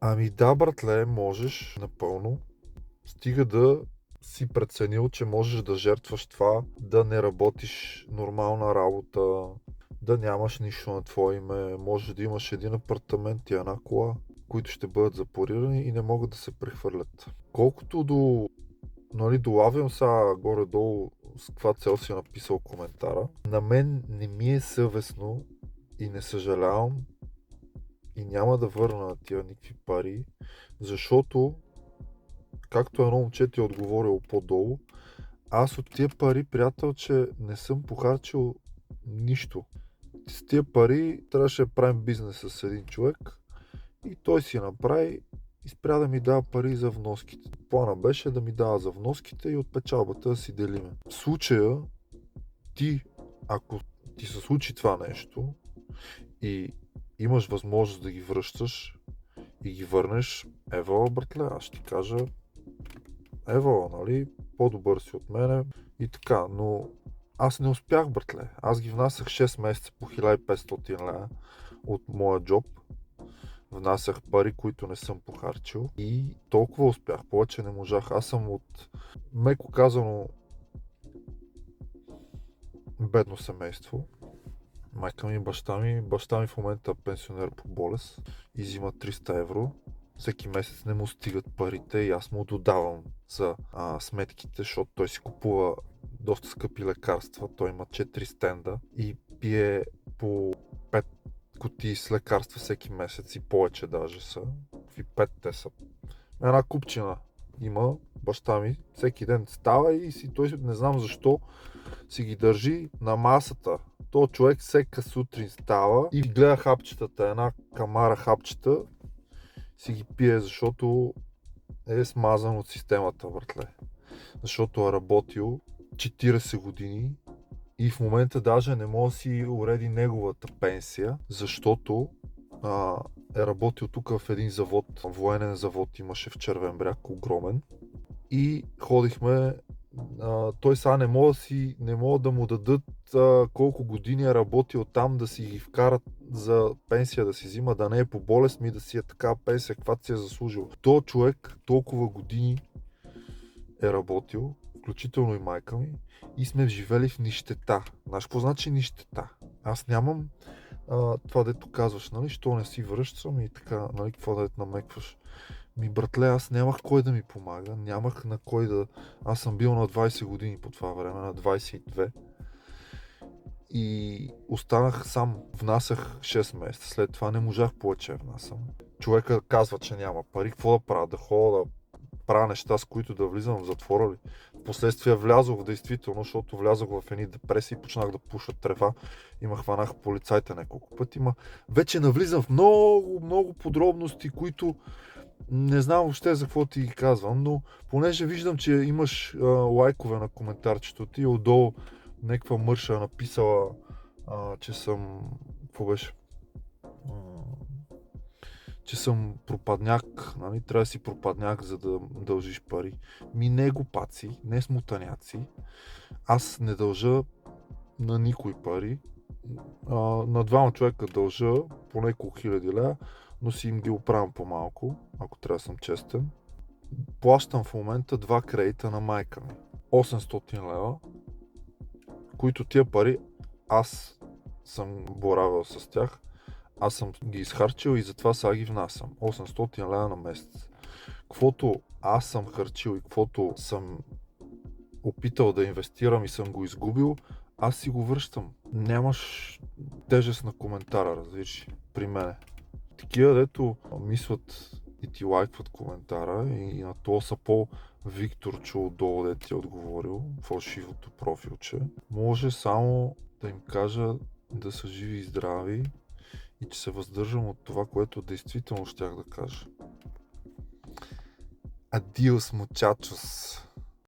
Ами да, братле, можеш напълно. Стига да си преценил, че можеш да жертваш това, да не работиш нормална работа, да нямаш нищо на твое име, можеш да имаш един апартамент и една кола, които ще бъдат запорирани и не могат да се прехвърлят. Колкото долавям сега горе-долу с каква цел си написал коментара, на мен не ми е съвестно и не съжалявам и няма да върна на тия никакви пари, защото, както едно момче ти е отговорил по-долу, аз от тия пари, приятелче, не съм похарчил нищо. С тия пари трябваше да правим бизнес с един човек и той си направи и спря да ми дава пари за вноските. Плана беше да ми дава за вноските и от печалбата да си делиме. В случая, ако ти се случи това нещо и имаш възможност да ги връщаш и ги върнеш, евала, братле, аз ще ти кажа, евала, нали, по-добър си от мене и така, но аз не успях, братле. Аз ги внасях 6 месеца по 1500 лева от моя джоб. Внасях пари, които не съм похарчил и толкова успях, повече не можах. Аз съм от, меко казано, бедно семейство. Майка ми и баща ми в момента е пенсионер по болест и взима 300 евро. Всеки месец не му стигат парите и аз му додавам за сметките, защото той си купува доста скъпи лекарства. Той има 4 стенда и пие по 5 кутии с лекарства всеки месец и повече даже са. И 5 те са. Една купчина има баща ми. Всеки ден става и той не знам защо си ги държи на масата. То човек всека сутрин става и гледа хапчетата, една камара хапчета, си ги пие, защото е смазан от системата, братле. Защото е работил 40 години и в момента даже не може да си уреди неговата пенсия, защото е работил тук в един завод, военен завод имаше в Червен бряг, огромен. И ходихме, той сега не мога да му дадат колко години е работил там, да си ги вкарат за пенсия да си взима, да не е по болест ми, да си е такава пенсия, каквато си е заслужил. То човек толкова години е работил, включително и майка ми, и сме живели в нищета. Знаеш какво значи нищета? Аз нямам това, дето казваш, нали, що не си връщам и така, нали, какво дето намекваш. Братле, аз нямах кой да ми помага, нямах на кой да... Аз съм бил на 20 години по това време, на 22. И останах сам, внасях 6 месеца, след това не можах повече внасям. Човека казва, че няма пари, какво да правя, да ходя да правя неща, с които да влизам в затвора ли. Впоследствие влязох действително, защото влязох в едни депресии и почнах да пуша трева и ме хванах полицайите няколко пъти. Вече навлизам в много подробности, които не знам въобще за какво ти ги казвам, но понеже виждам, че имаш лайкове на коментарчето ти, отдолу някаква мърша написала, че съм... Какво беше? Че съм пропадняк, нали? Трябва да си пропадняк, за да дължиш пари. Не глупаци, не смутаняци. Аз не дължа на никой пари. На двама човека дължа по няколко хиляди лева, но си им ги оправям по-малко, ако трябва да съм честен. Плащам в момента 2 кредита на майка ми. 800 лева, които тия пари аз съм боравил с тях. Аз съм ги изхарчил и затова сега ги внасям. 800 лева на месец. Каквото аз съм харчил и каквото съм опитал да инвестирам и съм го изгубил, аз си го връщам. Нямаш тежест на коментара, разбираш, при мене. Такива, дето мислят и ти лайкват коментара и на това са по-Викторчо отдолу, де ти е отговорил, фалшивото профилче. Може само да им кажа да са живи и здрави и че се въздържам от това, което действително щях да кажа. Адиос, мучачос!